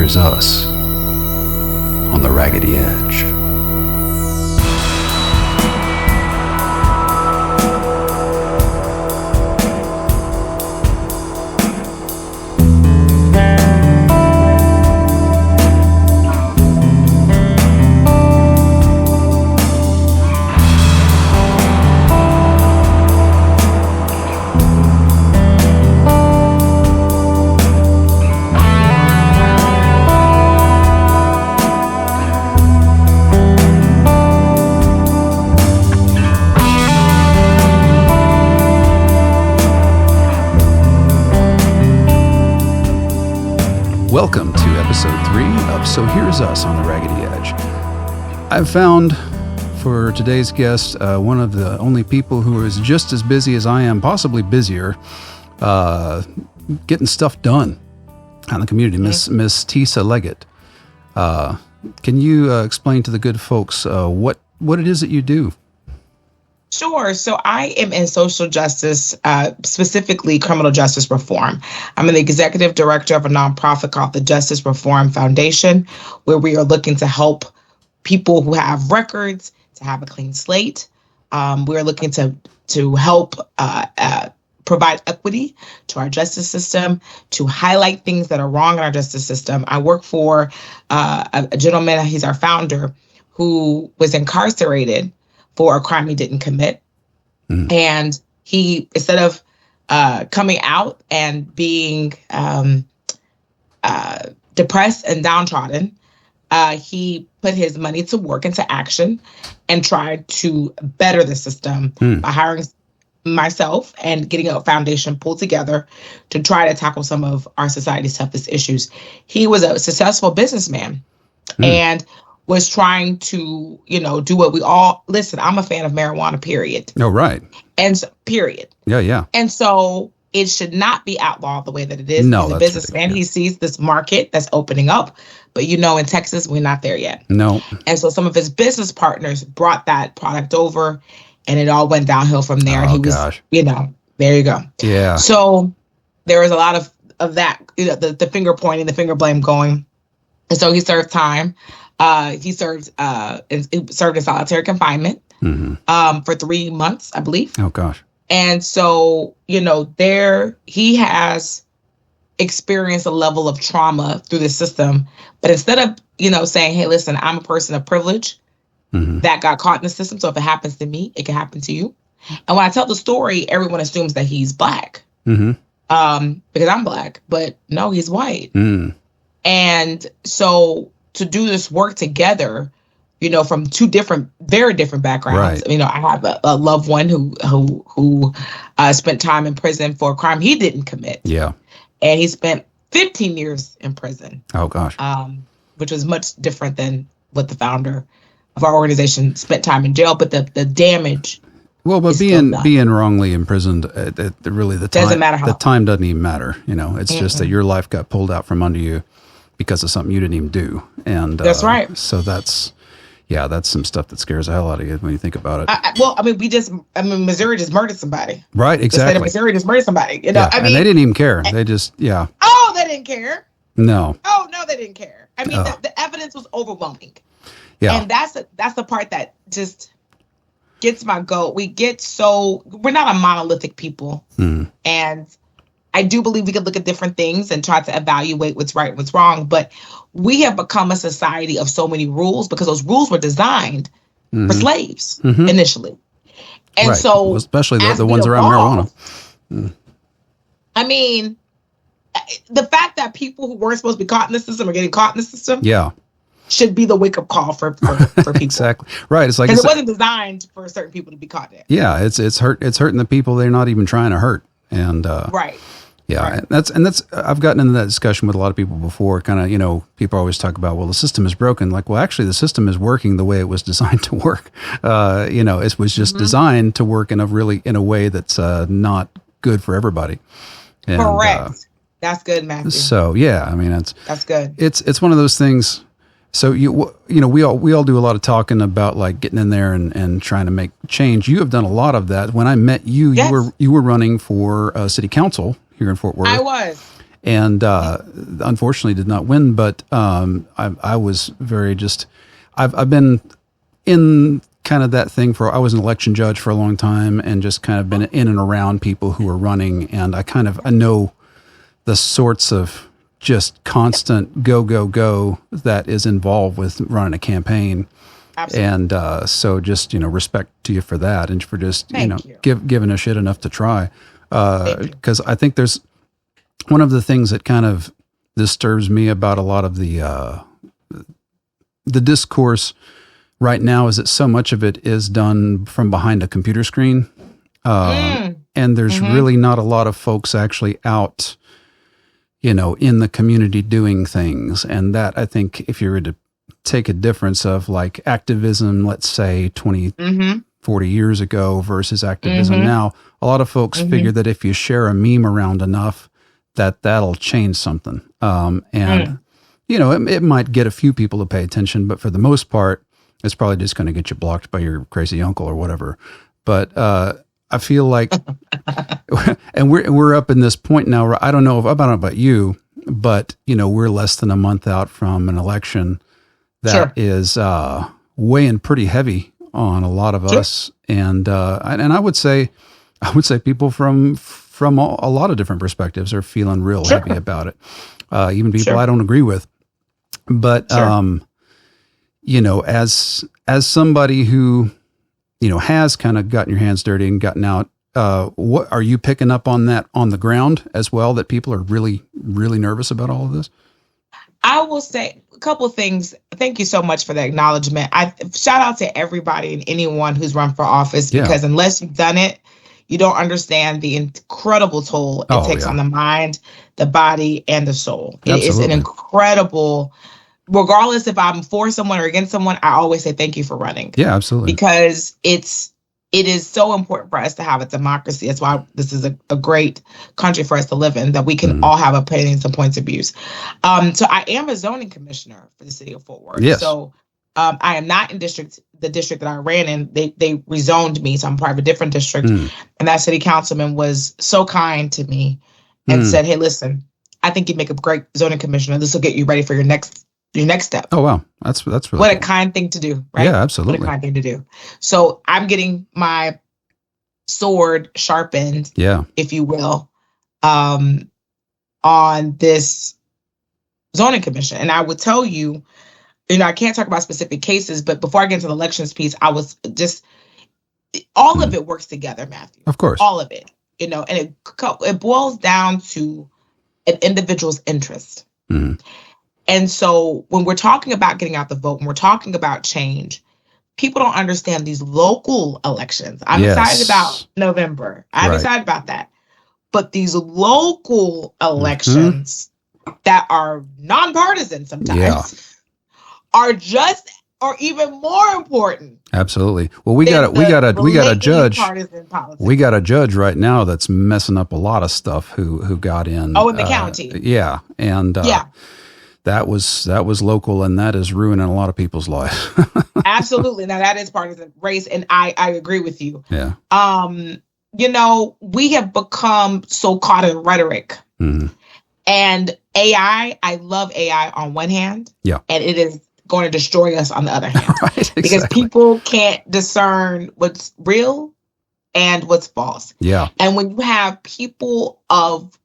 here's us on the Raggedy Edge. Welcome to episode 3 of So Here's Us on the Raggedy Edge. I've found for today's guest one of the only people who is just as busy as I am, possibly busier, getting stuff done on the community, Miss Tiesa Leggett. Can you explain to the good folks what it is that you do? Sure. So I am in social justice, specifically criminal justice reform. I'm the executive director of a nonprofit called the Justice Reform Foundation, where we are looking to help people who have records to have a clean slate. We're looking to help provide equity to our justice system, to highlight things that are wrong in our justice system. I work for a gentleman, he's our founder, who was incarcerated for a crime he didn't commit. And he, instead of coming out and being depressed and downtrodden, he put his money to work into action and tried to better the system by hiring myself and getting a foundation pulled together to try to tackle some of our society's toughest issues. He was a successful businessman and was trying to, do what we all, listen, I'm a fan of marijuana, period. Oh, right. And so, period. Yeah. And so it should not be outlawed the way that it is. No, as a businessman, he sees this market that's opening up. But in Texas, we're not there yet. No. And so some of his business partners brought that product over and it all went downhill from there. And he was, there you go. Yeah. So there was a lot of that, the finger pointing, the finger blame going. And so he served time. He served in solitary confinement for 3 months, I believe. Oh, gosh. And so, there he has experienced a level of trauma through the system. But instead of, saying, hey, listen, I'm a person of privilege that got caught in the system. So if it happens to me, it can happen to you. And when I tell the story, everyone assumes that he's black because I'm black. But no, he's white. And so to do this work together, from two very different backgrounds. Right. I have a loved one who spent time in prison for a crime he didn't commit. Yeah. And he spent 15 years in prison. Oh, gosh. Which was much different than what the founder of our organization spent time in jail. But the damage. Well, but being wrongly imprisoned, really the time doesn't matter. The time doesn't even matter. It's just that your life got pulled out from under you because of something you didn't even do. And that's right. So that's some stuff that scares the hell out of you when you think about it. Missouri just murdered somebody. Right, exactly. The state of Missouri just murdered somebody. And they didn't even care. They just, Oh, they didn't care. No. Oh, no, they didn't care. The evidence was overwhelming. Yeah. And that's the part that just gets my goat. We're not a monolithic people. And I do believe we could look at different things and try to evaluate what's right and what's wrong. But we have become a society of so many rules because those rules were designed for slaves initially. And so especially the ones around marijuana. The fact that people who weren't supposed to be caught in the system are getting caught in the system. Yeah. Should be the wake-up call for people. Exactly. Right. It's like it wasn't designed for certain people to be caught in. Yeah, it's hurting the people they're not even trying to hurt. And right. Yeah, right. That's I've gotten into that discussion with a lot of people before. Kind of, people always talk about, well, the system is broken. Like, well, actually, the system is working the way it was designed to work. It was just designed to work in a way that's not good for everybody. And, correct. That's good, Matthew. So yeah, that's good. It's one of those things. So we all do a lot of talking about like getting in there and trying to make change. You have done a lot of that. When I met you, yes. you were running for city council here in Fort Worth. I was. and unfortunately did not win. But I was very I've been in kind of that thing I was an election judge for a long time, and just kind of been in and around people who are running, and I know the sorts of just constant go that is involved with running a campaign. Absolutely. And so just, respect to you for that, and for just, giving a shit enough to try. Because I think there's one of the things that kind of disturbs me about a lot of the discourse right now is that so much of it is done from behind a computer screen. And there's really not a lot of folks actually out, in the community doing things. And that, I think, if you were to take a difference of like activism, let's say 20, 40 years ago versus activism now, a lot of folks figure that if you share a meme around enough, that'll change something. It might get a few people to pay attention, but for the most part, it's probably just going to get you blocked by your crazy uncle or whatever. But I feel like, and we're up in this point now where I don't know about you, but we're less than a month out from an election that is weighing pretty heavy on a lot of us, and I would say people from a lot of different perspectives are feeling real heavy about it. Even people I don't agree with, but as somebody who has kind of gotten your hands dirty and gotten out, what are you picking up on that on the ground as well, that people are really, really nervous about all of this? I will say a couple of things. Thank you so much for the acknowledgement. I shout out to everybody and anyone who's run for office, because unless you've done it, you don't understand the incredible toll it takes on the mind, the body, and the soul. It is an incredible, regardless if I'm for someone or against someone, I always say thank you for running. Yeah, absolutely. Because it is so important for us to have a democracy. That's why this is a great country for us to live in, that we can all have opinions and points of views. So I am a zoning commissioner for the city of Fort Worth. Yes. So I am not in the district that I ran in. They rezoned me, so I'm part of a different district. And that city councilman was so kind to me and said, "Hey, listen, I think you'd make a great zoning commissioner. This will get you ready for your next step." Oh, wow. That's really what cool. A kind thing to do, right? Yeah, absolutely. What a kind thing to do. So I'm getting my sword sharpened, if you will, on this zoning commission. And I would tell you, I can't talk about specific cases, but before I get into the elections piece, I was just, all of it works together, Matthew. Of course. All of it, and it boils down to an individual's interest. And so when we're talking about getting out the vote, when we're talking about change, people don't understand these local elections. I'm excited about November. I'm excited about that. But these local elections that are nonpartisan sometimes are just, or even more important. Absolutely. Well, we got a judge. We got a judge right now that's messing up a lot of stuff who got in. Oh, in the county. Yeah. And that was local, and that is ruining a lot of people's lives. Absolutely. Now that is partisan race, and I agree with you. Yeah. We have become so caught in rhetoric. And AI, I love AI on one hand. Yeah. And it is going to destroy us on the other hand. Right, exactly. Because people can't discern what's real and what's false. Yeah. And when you have people of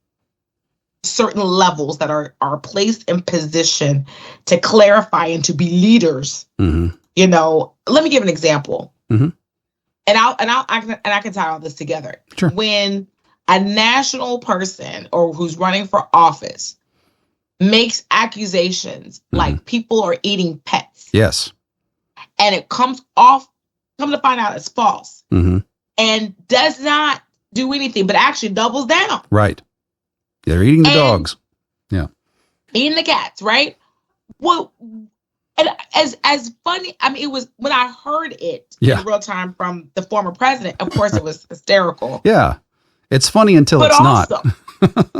certain levels that are placed in position to clarify and to be leaders, let me give an example. And I can tie all this together. Sure. When a national person or who's running for office makes accusations like people are eating pets. Yes. And it come to find out it's false. And does not do anything, but actually doubles down. Right. They're eating the dogs. Yeah. Eating the cats, right? Well, and as funny, I mean, it was when I heard it in real time from the former president, of course it was hysterical. Yeah. It's funny until it's not.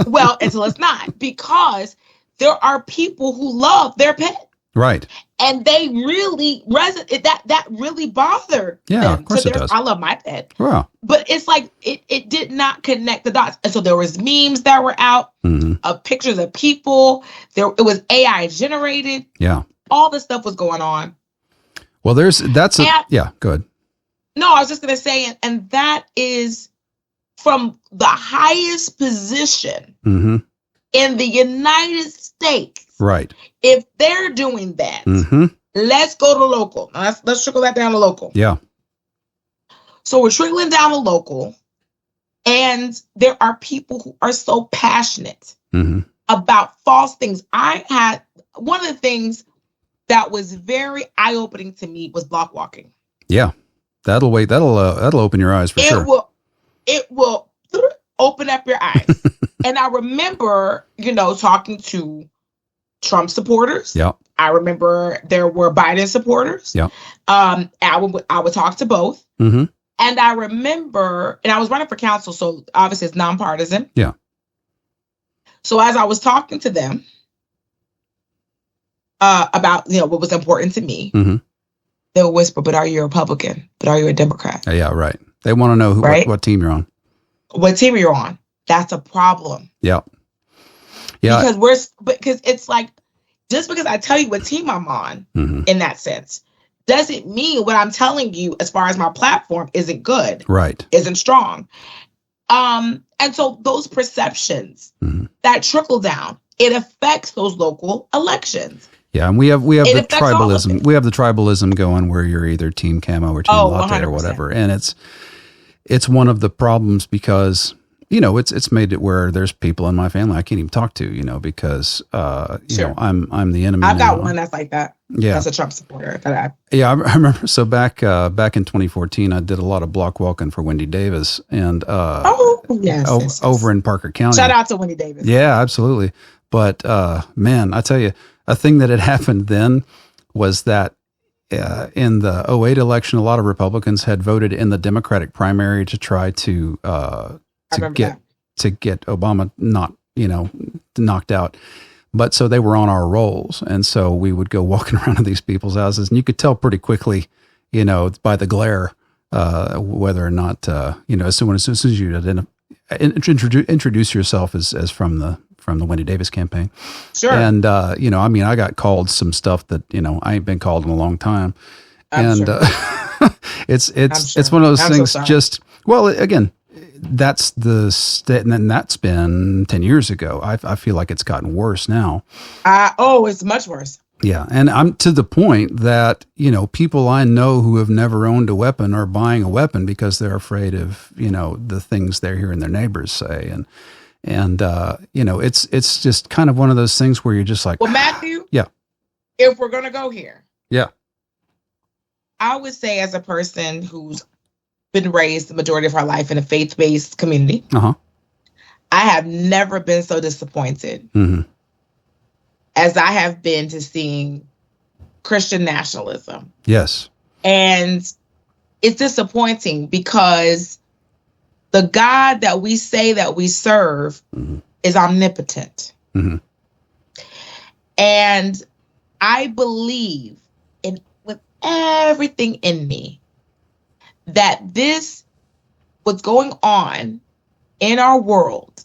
Well, until it's not, because there are people who love their pet. Right. And they really that really bothered them. Of course it does. I love my pet. Wow. But it's like it did not connect the dots. And so there was memes that were out of pictures of people. It was AI generated. Yeah. All this stuff was going on. Well, go ahead. No, I was just gonna say, and that is from the highest position in the United States. Right. If they're doing that, let's go to local. Let's trickle that down to local. Yeah. So we're trickling down to local, and there are people who are so passionate about false things. I had one of the things that was very eye-opening to me was block walking. Yeah. That'll open your eyes for sure. It will open up your eyes. And I remember, talking to Trump supporters. Yeah. I remember there were Biden supporters. Yeah. I would talk to both. And I remember, and I was running for council, so obviously it's nonpartisan. Yeah. So as I was talking to them about what was important to me, they would whisper, "But are you a Republican? But are you a Democrat?" Yeah, right. They want to know what team you're on. What team you're on? That's a problem. Yeah. Yeah. Because it's like, just because I tell you what team I'm on in that sense, doesn't mean what I'm telling you as far as my platform isn't good. Right. Isn't strong. And so those perceptions that trickle down, it affects those local elections. Yeah, and we have the tribalism. We have the tribalism going where you're either team camo or team latte 100%. Or whatever. And it's one of the problems because it's made it where there's people in my family I can't even talk to, because I'm the enemy. I've got one that's like that. Yeah, that's a Trump supporter. I remember. So back in 2014, I did a lot of block walking for Wendy Davis, and over in Parker County. Shout out to Wendy Davis. Yeah, absolutely. But man, I tell you, a thing that had happened then was that in the 2008 election, a lot of Republicans had voted in the Democratic primary to try to get Obama knocked out. But so they were on our rolls. And so we would go walking around to these people's houses, and you could tell pretty quickly, by the glare, whether or not, as soon as you introduce yourself as from the Wendy Davis campaign. Sure. And, I got called some stuff that, I ain't been called in a long time. It's one of those things again, that's and that's been 10 years ago. I feel like it's gotten worse now. It's much worse. Yeah. And I'm to the point that, people I know who have never owned a weapon are buying a weapon because they're afraid of, the things they're hearing their neighbors say. And it's just kind of one of those things where you're just like, well, Matthew, yeah, if we're going to go here, yeah, I would say as a person who's been raised the majority of her life in a faith-based community, I have never been so disappointed as I have been to seeing Christian nationalism. Yes. And it's disappointing because the God that we say that we serve is omnipotent. And I believe with everything in me that what's going on in our world,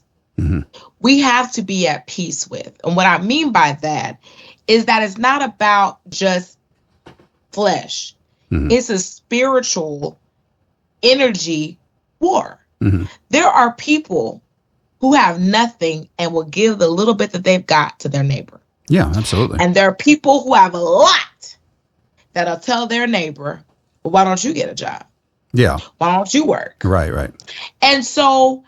we have to be at peace with. And what I mean by that is that it's not about just flesh. It's a spiritual energy war. There are people who have nothing and will give the little bit that they've got to their neighbor. Yeah, absolutely. And there are people who have a lot that'll tell their neighbor, well, why don't you get a job? Yeah. Why don't you work? Right. And so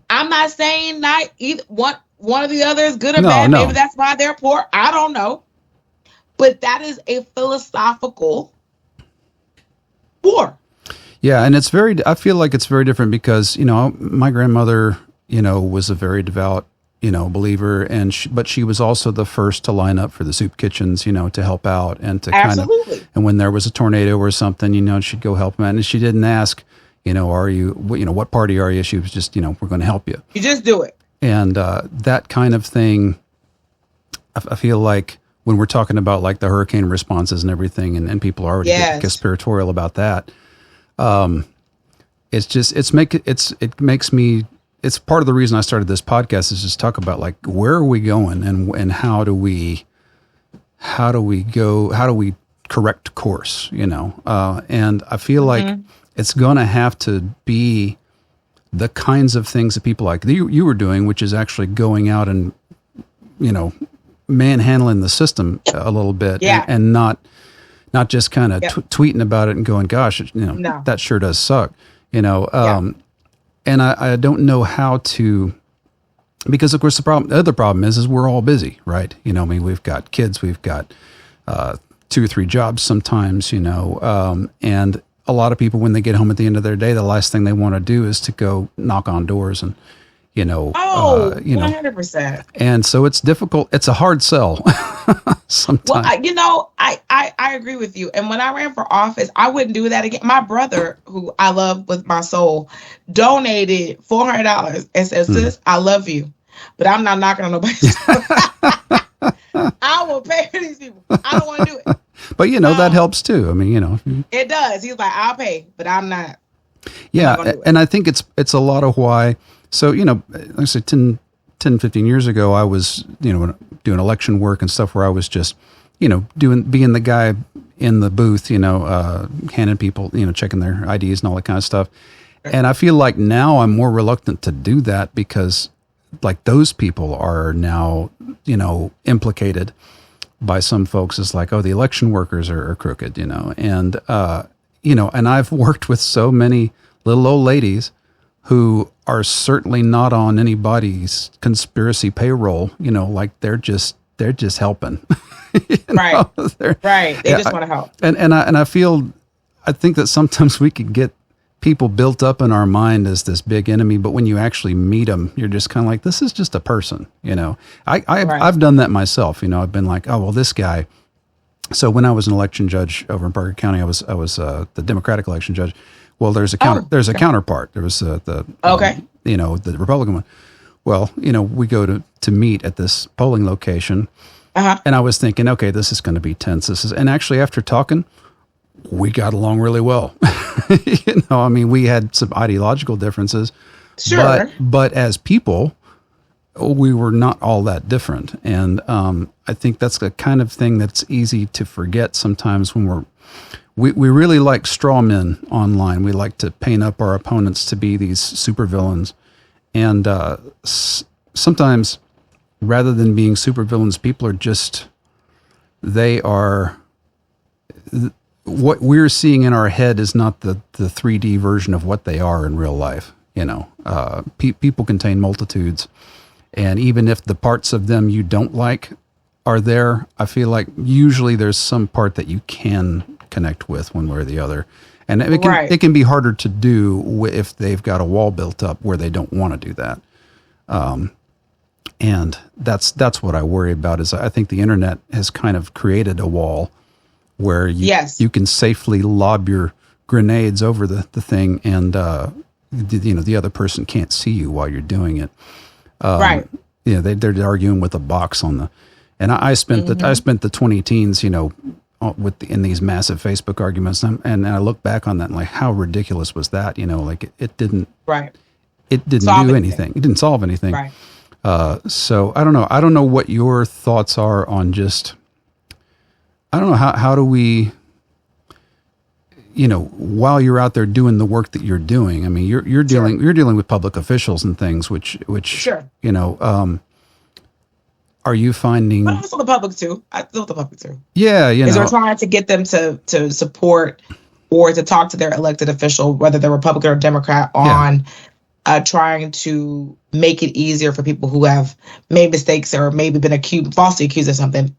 I'm not saying not either one or the other is good or bad. No. Maybe that's why they're poor. I don't know. But that is a philosophical war. Yeah, and I feel like it's very different because, my grandmother, was a very devout, believer, but she was also the first to line up for the soup kitchens, to help out and to and when there was a tornado or something, she'd go help them out. And she didn't ask, are you, what party are you? She was just, we're going to help you. You just do it. And that kind of thing, I feel like when we're talking about like the hurricane responses and everything, and people are already getting conspiratorial about that. It makes me, it's part of the reason I started this podcast is just talk about like, where are we going and how do we correct course, and I feel like it's going to have to be the kinds of things that people like you were doing, which is actually going out and, manhandling the system a little bit and not just kind of tweeting about it and going, gosh, that sure does suck, and I don't know how to, because of course the other problem is we're all busy, right? We've got kids, we've got 2 or 3 jobs sometimes, and a lot of people, when they get home at the end of their day, the last thing they want to do is to go knock on doors and, 100%. And so it's difficult. It's a hard sell sometimes. Well, I agree with you. And when I ran for office, I wouldn't do that again. My brother, who I love with my soul, donated $400 and said, sis, I love you, but I'm not knocking on nobody's door. I will pay for these people. I don't want to do it. But, that helps too. I mean, It does. He's like, I'll pay, but I'm not. Yeah. And I think it's a lot of why. So, like I said, 10, 15 years ago, I was, doing election work and stuff where I was just, being the guy in the booth, handing people, checking their IDs and all that kind of stuff. And I feel like now I'm more reluctant to do that because like those people are now, implicated by some folks as like, oh, the election workers are crooked, and I've worked with so many little old ladies who are certainly not on anybody's conspiracy payroll, like they're just helping. Right. Right. They just want to help. And I think that sometimes we could get people built up in our mind as this big enemy, but when you actually meet them, you're just kind of like, this is just a person, I've done that myself. I've been like, oh, well, this guy. So when I was an election judge over in Parker County, I was the Democratic election judge. Well, there's a counterpart. There was the Republican one. Well, we go to meet at this polling location, and I was thinking, okay, this is going to be tense. And actually, after talking, we got along really well. We had some ideological differences, sure, but as people, we were not all that different. And I think that's the kind of thing that's easy to forget sometimes when we really like straw men online. We like to paint up our opponents to be these supervillains. And sometimes, rather than being supervillains, people are just, what we're seeing in our head is not the 3D version of what they are in real life. People contain multitudes. And even if the parts of them you don't like are there, I feel like usually there's some part that you can connect with one way or the other. And it can be harder to do if they've got a wall built up where they don't want to do that. And that's what I worry about is I think the internet has kind of created a wall where you can safely lob your grenades over the thing and the other person can't see you while you're doing it. They're arguing with a box on the, and I spent the 20 teens, in these massive Facebook arguments, and I look back on that and like, how ridiculous was that? Like it didn't do anything. It didn't solve anything. Right. So I don't know. I don't know what your thoughts are on just, I don't know, how do we, while you're out there doing the work that you're doing, I mean, you're dealing with public officials and things, which sure. Are you finding? But also the public too. I deal with the public too. Yeah, because we're trying to get them to support or to talk to their elected official, whether they're Republican or Democrat, on trying to make it easier for people who have made mistakes or maybe been falsely accused of something.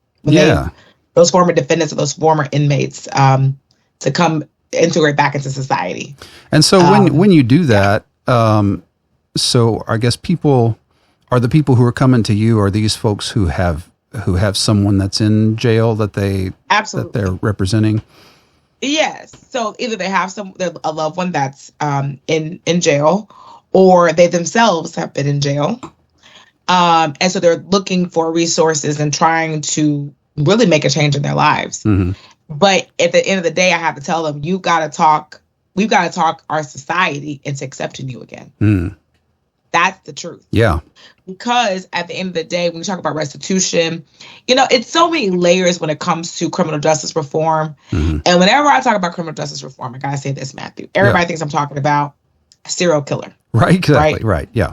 Those former defendants or those former inmates to come integrate back into society. And so when you do that, so I guess the people who are coming to you are these folks who have someone that's in jail that they're representing? Yes. So either they have a loved one that's in jail, or they themselves have been in jail. And so they're looking for resources and trying to really make a change in their lives. Mm-hmm. But at the end of the day, I have to tell them, we've got to talk our society into accepting you again. Mm. That's the truth. Yeah. Because at the end of the day, when we talk about restitution, it's so many layers when it comes to criminal justice reform. Mm-hmm. And whenever I talk about criminal justice reform, I gotta say this, Matthew. Everybody thinks I'm talking about a serial killer. Right, exactly. Right. Yeah.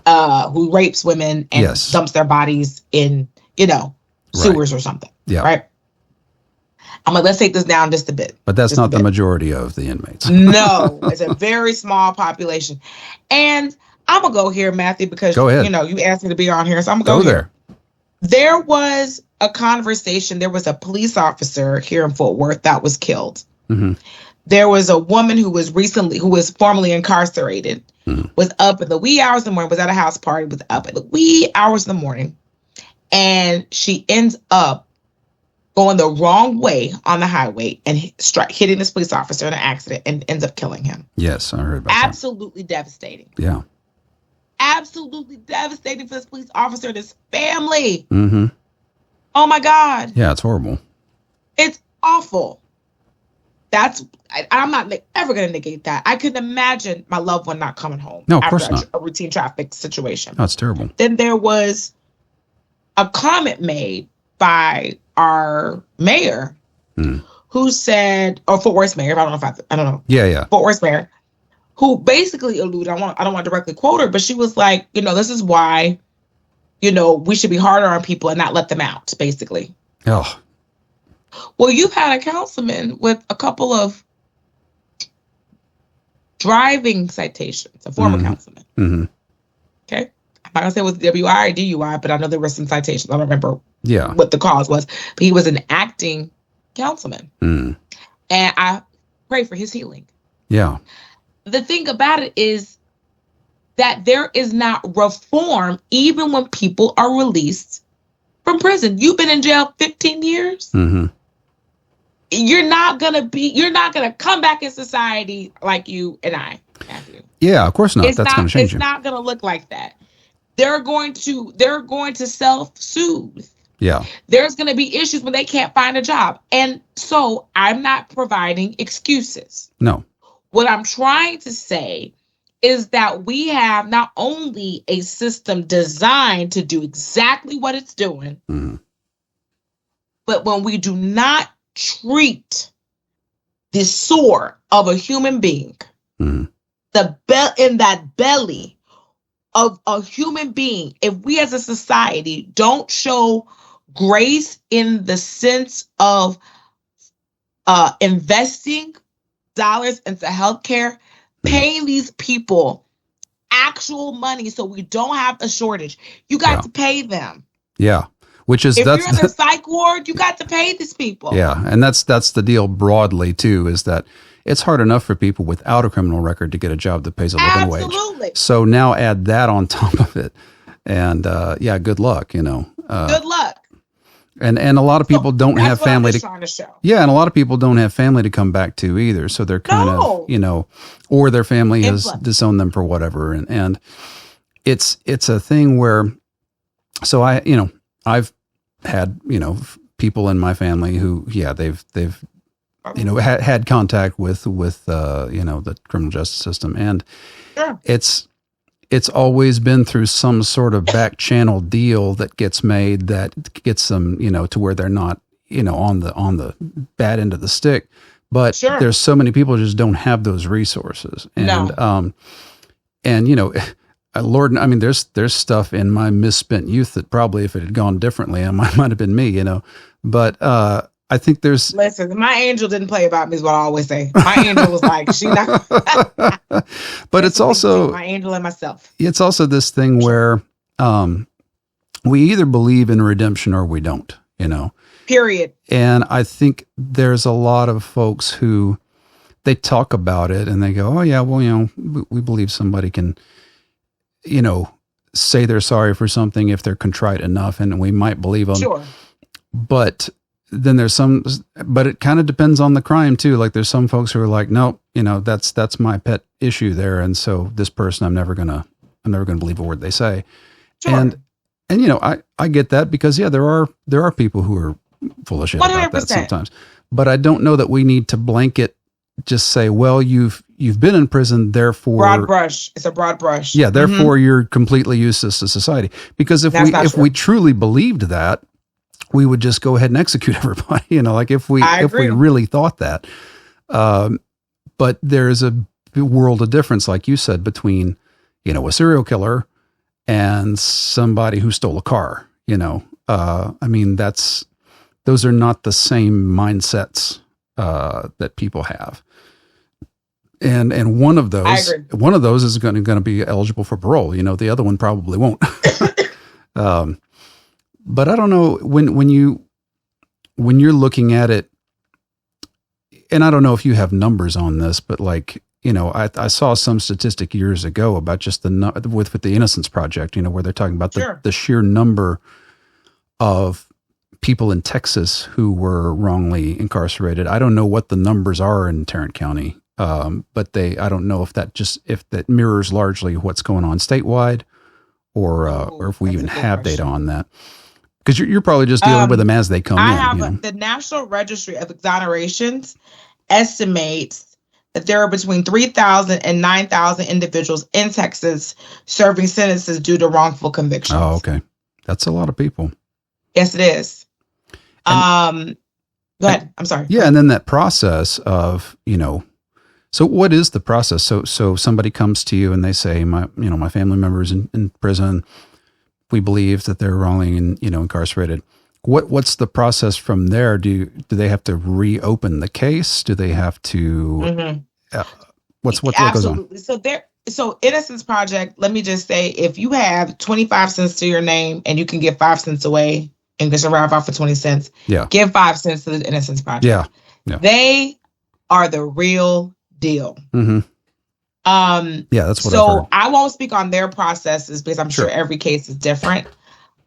Who rapes women and dumps their bodies in, sewers or something. Yeah. Right. I'm like, let's take this down just a bit. But that's not the majority of the inmates. No, it's a very small population. And I'm going to go here, Matthew, because, go ahead. You asked me to be on here. So I'm going to go there. There was a conversation. There was a police officer here in Fort Worth that was killed. Mm-hmm. There was a woman who was formerly incarcerated, was up in the wee hours of the morning, was at a house party, was up in the wee hours of the morning. And she ends up going the wrong way on the highway and hitting this police officer in an accident and ends up killing him. Yes, I heard about that. Absolutely devastating. Yeah. Absolutely devastating for this police officer and his family. Mm-hmm. Oh my God. Yeah, it's horrible. It's awful. I'm not ever going to negate that. I couldn't imagine my loved one not coming home. No, of course not. A routine traffic situation. That's terrible. Then there was a comment made by our mayor who said, or Fort Worth mayor, I don't know. Yeah. Fort Worth mayor, who basically alluded, I don't want to directly quote her, but she was like, this is why, we should be harder on people and not let them out, basically. Oh. Well, you've had a councilman with a couple of driving citations, a former councilman. Mm-hmm. Okay. I'm not going to say it was WI or DUI, but I know there were some citations. I don't remember what the cause was, but he was an acting councilman. Mm. And I pray for his healing. Yeah. The thing about it is that there is not reform even when people are released from prison. You've been in jail 15 years. Mm-hmm. You're not going to come back in society like you and I, Matthew. Yeah, of course not. That's going to change you. It's not going to look like that. They're going to self-soothe. Yeah. There's going to be issues when they can't find a job. And so I'm not providing excuses. No. What I'm trying to say is that we have not only a system designed to do exactly what it's doing, but when we do not treat the sore of a human being, in that belly of a human being, if we as a society don't show grace in the sense of investing dollars into healthcare, paying these people actual money so we don't have a shortage. You got to pay them. Yeah. Which is, if you're in the psych ward, you got to pay these people. Yeah. And that's the deal broadly too, is that it's hard enough for people without a criminal record to get a job that pays a living wage. Absolutely. So now add that on top of it. And good luck, Good luck. And a lot of people don't have family to show. Yeah, and a lot of people don't have family to come back to either. So they're kind of, or their family has disowned them for whatever. And it's a thing where, so I've had, people in my family who, they've had contact with the criminal justice system. And it's always been through some sort of back channel deal that gets made that gets them, to where they're not, on the bad end of the stick. But there's so many people who just don't have those resources. And, Lord, I mean, there's stuff in my misspent youth that probably if it had gone differently, it might have been me, but, I think listen, my angel didn't play about me is what I always say. My angel was like, she not. But it's also my angel and myself. It's also this thing where, we either believe in redemption or we don't, Period. And I think there's a lot of folks who they talk about it and they go, oh yeah, well, we believe somebody can, say they're sorry for something if they're contrite enough, and we might believe them. Sure. But then but it kind of depends on the crime too. Like there's some folks who are like, nope, that's my pet issue there. And so this person, I'm never going to believe a word they say. Sure. And I get that because there are people who are full of shit about that 100%. sometimes. But I don't know that we need to blanket just say, well, you've been in prison, therefore broad brush. It's a broad brush. Yeah, therefore you're completely useless to society. Because if we truly believed that, we would just go ahead and execute everybody. You know, like if we really thought that. But there's a world of difference, like you said, between, you know, a serial killer and somebody who stole a car. You know, I mean, those are not the same mindsets that people have. And one of those is going to be eligible for parole. You know, the other one probably won't. But I don't know when you're looking at it, and I don't know if you have numbers on this, but like, you know, I saw some statistic years ago about just with the Innocence Project, you know, where they're talking about the sheer number of people in Texas who were wrongly incarcerated. I don't know what the numbers are in Tarrant County. But I don't know if that mirrors largely what's going on statewide, or if we even have data on that. Because you're probably just dealing with them as they come in. I have the National Registry of Exonerations estimates that there are between 3,000 and 9,000 individuals in Texas serving sentences due to wrongful convictions. Oh, okay, that's a lot of people. Yes, it is. Go ahead. I'm sorry. Yeah, and then that process of, you know. So what is the process? So somebody comes to you and they say, my family member is in prison. We believe that they're wrongly incarcerated. What's the process from there? Do they have to reopen the case? Do they have to? What goes on? So Innocence Project. Let me just say, if you have 25 cents to your name and you can give 5 cents away and get survive off for 20 cents, give 5 cents to the Innocence Project. Yeah. They are the real deal. Mm-hmm. That's what I've heard. I won't speak on their processes because I'm sure every case is different.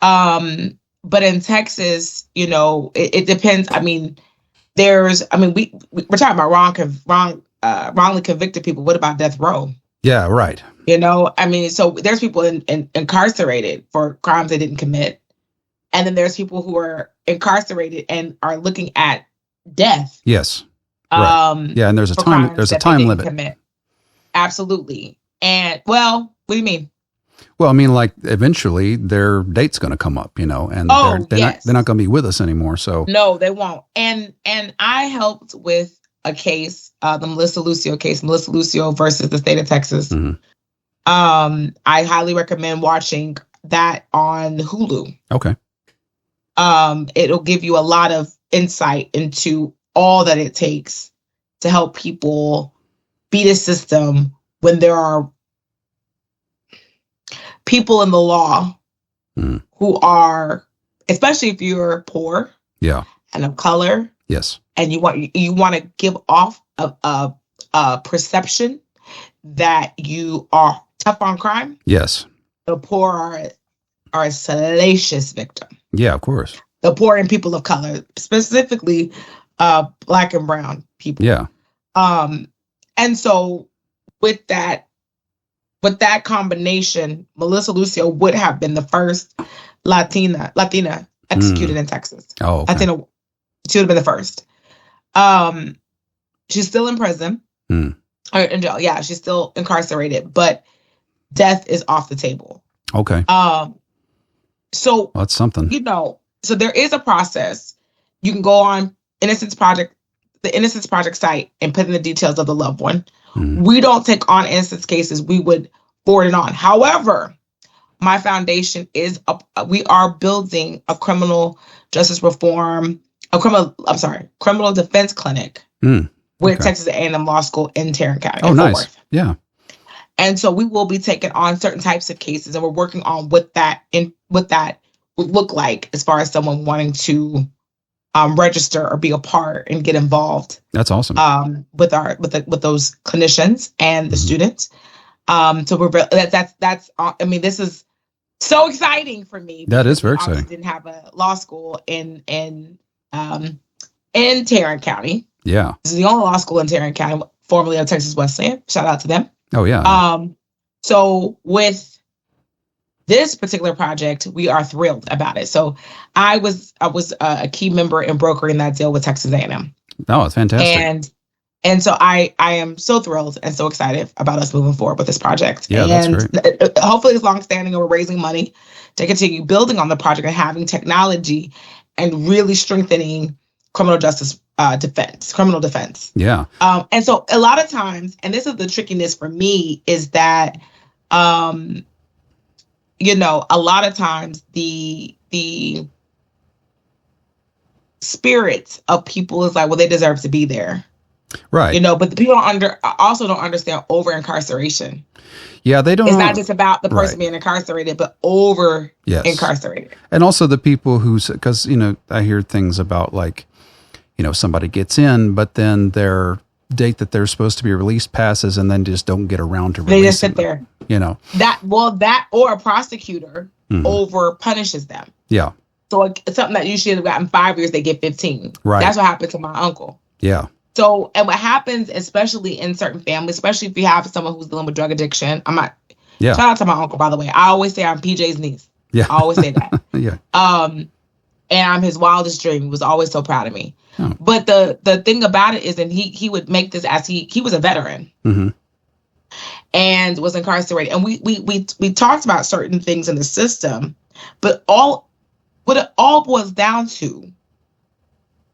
But in Texas, you know, it depends. I mean, we're talking about wrongly convicted people. What about death row? Yeah, right. You know, I mean, so there's people incarcerated for crimes they didn't commit, and then there's people who are incarcerated and are looking at death. Yes. Right. And there's a time limit. Commit. Absolutely. And what do you mean? Well, I mean, like eventually their date's going to come up, you know, and they're not going to be with us anymore. So no, they won't. And I helped with a case, the Melissa Lucio case, Melissa Lucio versus the state of Texas. Mm-hmm. I highly recommend watching that on Hulu. Okay. It'll give you a lot of insight into all that it takes to help people beat a system when there are people in the law who are, especially if you're poor and of color, and you want to give off a perception that you are tough on crime. Yes, the poor are a salacious victim. Yeah, of course. The poor and people of color, specifically Black and brown people. Yeah. And so with that combination, Melissa Lucio would have been the first Latina executed in Texas. Oh, okay. Latina, she would have been the first. She's still in prison. Or in jail. Yeah, she's still incarcerated, but death is off the table. Okay. So that's something. You know, so there is a process. You can go on the Innocence Project site and put in the details of the loved one. We don't take on innocence cases. We would forward it on. However, my foundation we are building a criminal justice reform, criminal defense clinic with Texas A&M Law School in Tarrant County. Oh, nice. Worth. Yeah. And so we will be taking on certain types of cases, and we're working on what that would look like as far as someone wanting to register or be a part and get involved. That's awesome. With those clinicians and the students. So that's. I mean, this is so exciting for me. That is very exciting. Didn't have a law school in Tarrant County. Yeah, this is the only law school in Tarrant County, formerly of Texas Wesleyan. Shout out to them. Oh yeah. So with this particular project, we are thrilled about it. So I was a key member in brokering that deal with Texas A&M. Oh, it's fantastic. And so I am so thrilled and so excited about us moving forward with this project. Yeah, and that's great. Hopefully it's longstanding, and we're raising money to continue building on the project and having technology and really strengthening criminal justice criminal defense. Yeah. And so a lot of times, and this is the trickiness for me, is that, a lot of times the spirits of people is like, well, they deserve to be there. Right. But the people also don't understand over incarceration. Yeah, they don't. It's not just about the person being incarcerated, but over incarcerated. And also the people because, I hear things about like, somebody gets in, but then their date that they're supposed to be released passes and then just don't get around to releasing. They just sit there. That or a prosecutor over punishes them. Yeah. So it's something that you should have gotten 5 years, they get 15. Right. That's what happened to my uncle. Yeah. So, and what happens, especially in certain families, especially if you have someone who's dealing with drug addiction, shout out to my uncle, by the way. I always say I'm PJ's niece. Yeah. I always say that. Yeah. And I'm his wildest dream. He was always so proud of me. Oh. But the thing about it is, and he would make this as he was a veteran and was incarcerated. And we talked about certain things in the system, but what it all boils down to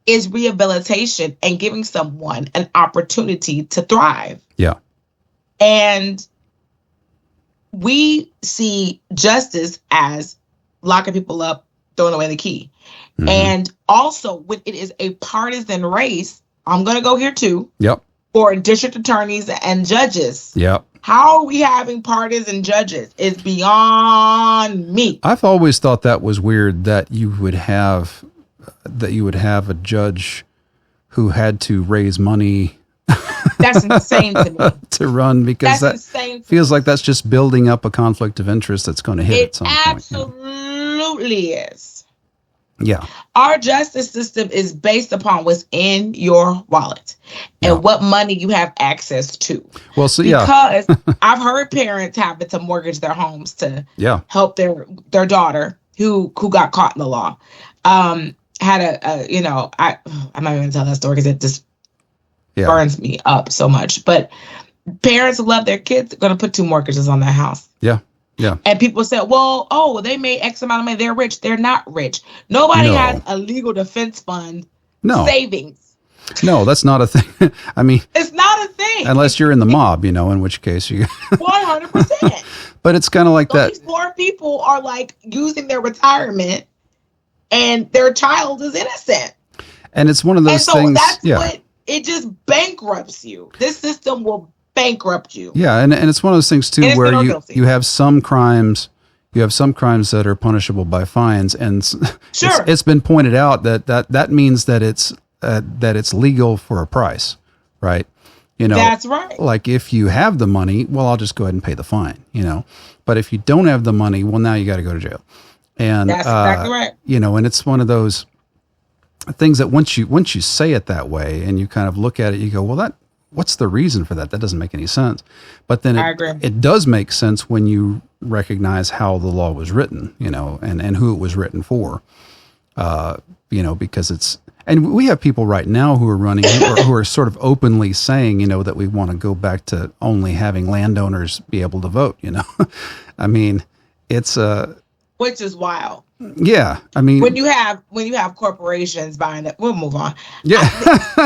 is rehabilitation and giving someone an opportunity to thrive. Yeah. And we see justice as locking people up, throwing away the key. Mm-hmm. And also, when it is a partisan race, I'm going to go here too. Yep. For district attorneys and judges. Yep. How are we having partisan judges is beyond me. I've always thought that was weird that you would have a judge who had to raise money. That's insane to me. To run, because that's that feels like that's just building up a conflict of interest that's going to hit at some point. It absolutely is. Yeah. Our justice system is based upon what's in your wallet and what money you have access to. Well, so because I've heard parents having to mortgage their homes to help their daughter who got caught in the law. Had I'm not even gonna tell that story because it just burns me up so much. But parents who love their kids are gonna put 2 mortgages on their house. Yeah. Yeah. And people say, well, they made X amount of money. They're rich. They're not rich. Nobody has a legal defense fund savings. No, that's not a thing. I mean, it's not a thing. Unless you're in the mob, in which case you 100%. But it's kind of like that. These poor people are like using their retirement and their child is innocent. And it's one of those things. That's what it just bankrupts you. This system will bankrupt you. Yeah, and it's one of those things too where you have some crimes that are punishable by fines, and it's been pointed out that means that it's legal for a price, right? That's right. Like if you have the money, well, I'll just go ahead and pay the fine, But if you don't have the money, well, now you got to go to jail. And that's exactly right. And it's one of those things that once you say it that way and you kind of look at it, you go, well, what's the reason for that? That doesn't make any sense. But then it does make sense when you recognize how the law was written, and who it was written for, because and we have people right now who are running, who are sort of openly saying, that we want to go back to only having landowners be able to vote, I mean, it's which is wild. Yeah, I mean, when you have corporations buying it, we'll move on. Yeah,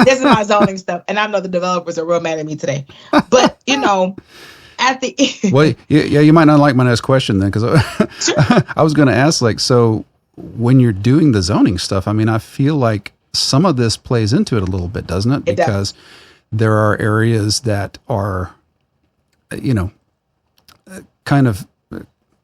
this is my zoning stuff, and I know the developers are real mad at me today. But at the well, you might not like my next question then, because I was going to ask, so when you're doing the zoning stuff, I mean, I feel like some of this plays into it a little bit, doesn't it? Because there are areas that are, kind of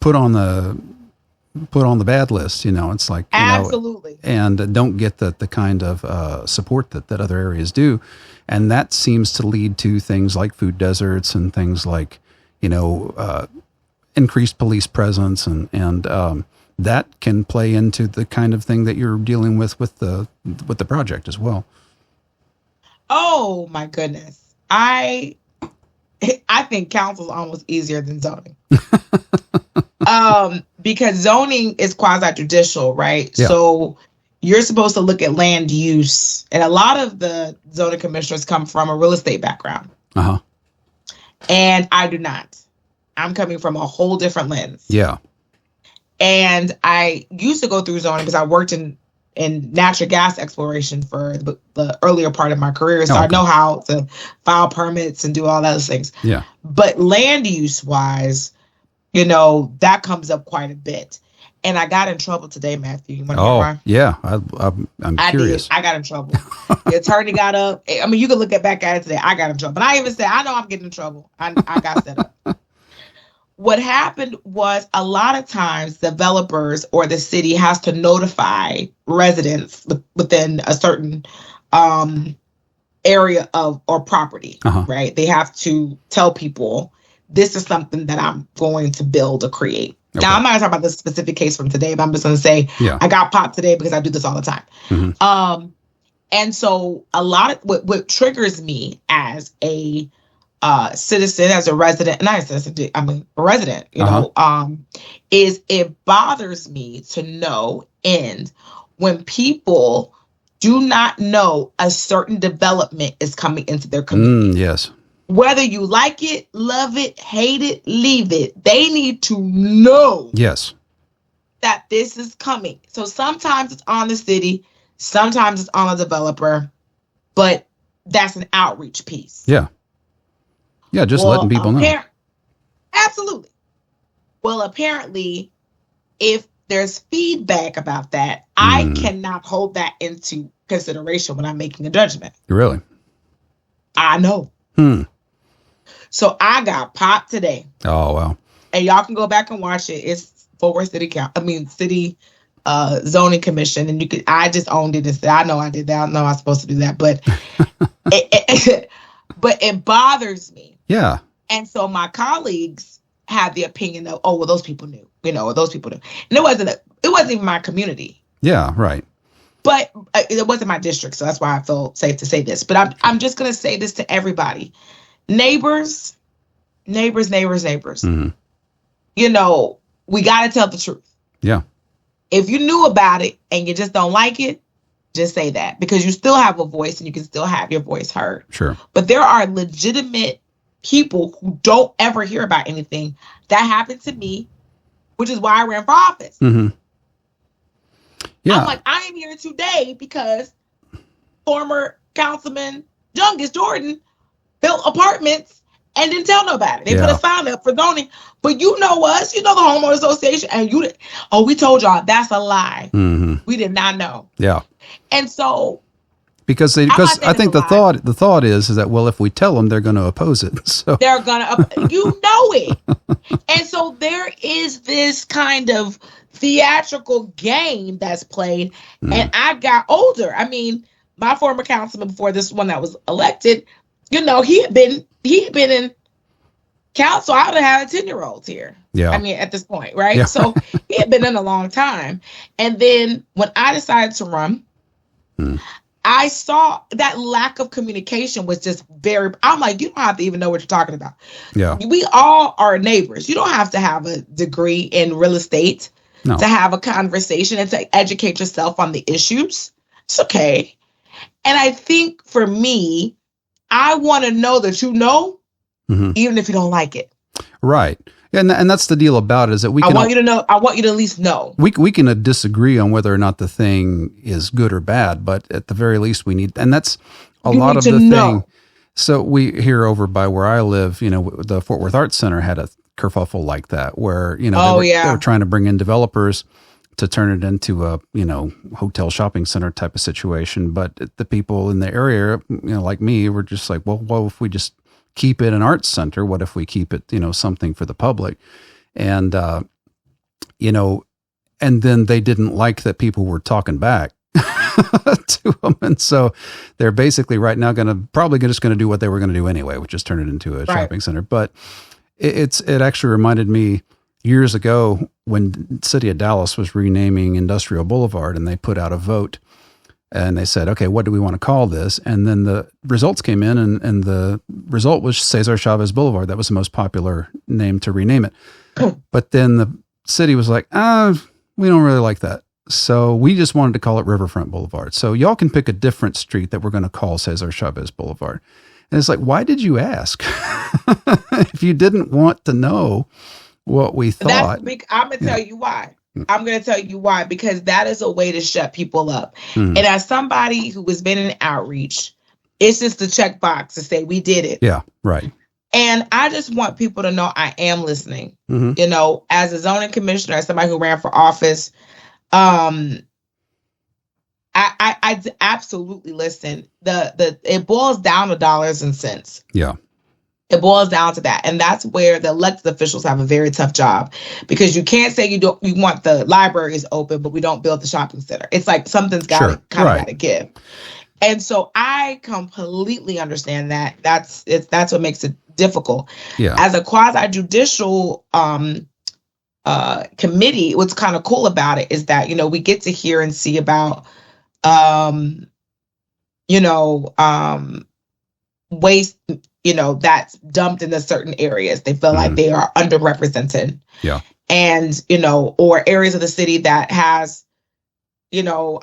put on the bad list, it's like, absolutely, and don't get the kind of support that other areas do. And that seems to lead to things like food deserts and things like, increased police presence and that can play into the kind of thing that you're dealing with the project as well. Oh my goodness. I think council's almost easier than zoning. because zoning is quasi-judicial, right? Yeah. So you're supposed to look at land use. And a lot of the zoning commissioners come from a real estate background. Uh-huh. And I do not. I'm coming from a whole different lens. Yeah. And I used to go through zoning because I worked in natural gas exploration for the earlier part of my career. So I know how to file permits and do all those things. Yeah. But land use wise, that comes up quite a bit. And I got in trouble today, Matthew. You want to hear why? Yeah. I'm curious. I got in trouble. The attorney got up. I mean, you can look back at it today. I got in trouble. But I even said, I know I'm getting in trouble. I got set up. What happened was a lot of times developers or the city has to notify residents within a certain area or property, right? They have to tell people, this is something that I'm going to build or create. Okay. Now, I'm not going to talk about this specific case from today, but I'm just going to say I got popped today because I do this all the time. Mm-hmm. And so a lot of what triggers me as a citizen, as a resident, not a citizen, I'm a resident, is it bothers me to no end when people do not know a certain development is coming into their community. Yes. Whether you like it, love it, hate it, leave it, they need to know that this is coming. So sometimes it's on the city, sometimes it's on a developer, but that's an outreach piece. Yeah. Yeah, just letting people know. Absolutely. Well, apparently, if there's feedback about that, I cannot hold that into consideration when I'm making a judgment. Really? I know. So I got popped today. Oh, wow. And y'all can go back and watch it. It's Fort Worth City Zoning Commission. And I just owned it and said, I know I did that. I know I'm supposed to do that. But but it bothers me. Yeah. And so my colleagues had the opinion of, oh, well, those people knew, or those people knew. And it wasn't even my community. Yeah, right. But it wasn't my district. So that's why I feel safe to say this. But I'm just going to say this to everybody. Neighbors. Mm-hmm. We got to tell the truth. Yeah. If you knew about it and you just don't like it, just say that, because you still have a voice and you can still have your voice heard. Sure. But there are legitimate people who don't ever hear about anything. That happened to me, which is why I ran for office. Mm-hmm. Yeah. I'm like, I am here today because former Councilman Youngest Jordan built apartments and didn't tell nobody. They put a sign up for zoning. But you know us, the homeowner association, and we told y'all that's a lie. Mm-hmm. We did not know. Yeah. And so because I think the thought is that, well, if we tell them, they're going to oppose it. So they're going to, it. And so there is this kind of theatrical game that's played. And I got older. I mean, my former councilman before this one that was elected, he had been in council. I would have had 10-year-olds here. Yeah. I mean, at this point, right? Yeah. So he had been in a long time. And then when I decided to run, I saw that lack of communication was just I'm like, you don't have to even know what you're talking about. Yeah. We all are neighbors. You don't have to have a degree in real estate to have a conversation and to educate yourself on the issues. It's okay. And I think for me, I want to know that even if you don't like it. Right. And that's the deal about it, is that I want you to know. I want you to at least know. We can disagree on whether or not the thing is good or bad, but at the very least we need, and that's a lot of the thing. So we here over by where I live, the Fort Worth Arts Center had a kerfuffle like that, where they were trying to bring in developers to turn it into a hotel shopping center type of situation, but the people in the area, like me, were just like, well, if we just keep it an arts center, what if we keep it, something for the public? And, and then they didn't like that people were talking back to them. And so they're basically right now probably just going to do what they were going to do anyway, which is turn it into a shopping center. But it actually reminded me years ago when the city of Dallas was renaming Industrial Boulevard, and they put out a vote. And they said, okay, what do we want to call this? And then the results came in, and the result was Cesar Chavez Boulevard. That was the most popular name to rename it. But then city was like, we don't really like that. So we just wanted to call it Riverfront Boulevard. So y'all can pick a different street that we're going to call Cesar Chavez Boulevard. And it's like, why did you ask? If you didn't want to know what we thought. I'm going to tell you why. I'm going to tell you why, because that is a way to shut people up. And as somebody who has been in outreach, it's just a checkbox to say we did it. Yeah, right. And I just want people to know I am listening. You know, as a zoning commissioner, as somebody who ran for office, I absolutely listen. It boils down to dollars and cents. Yeah. It boils down to that. And that's where the elected officials have a very tough job, because you can't say you want the libraries open, but we don't build the shopping center. It's like something's got to give. And so I completely understand that. That's what makes it difficult. Yeah. As a quasi-judicial committee, what's kind of cool about it is that, you know, we get to hear and see about waste, you know, that's dumped into certain areas. They feel like they are underrepresented. Yeah. And, you know, or areas of the city that has, you know,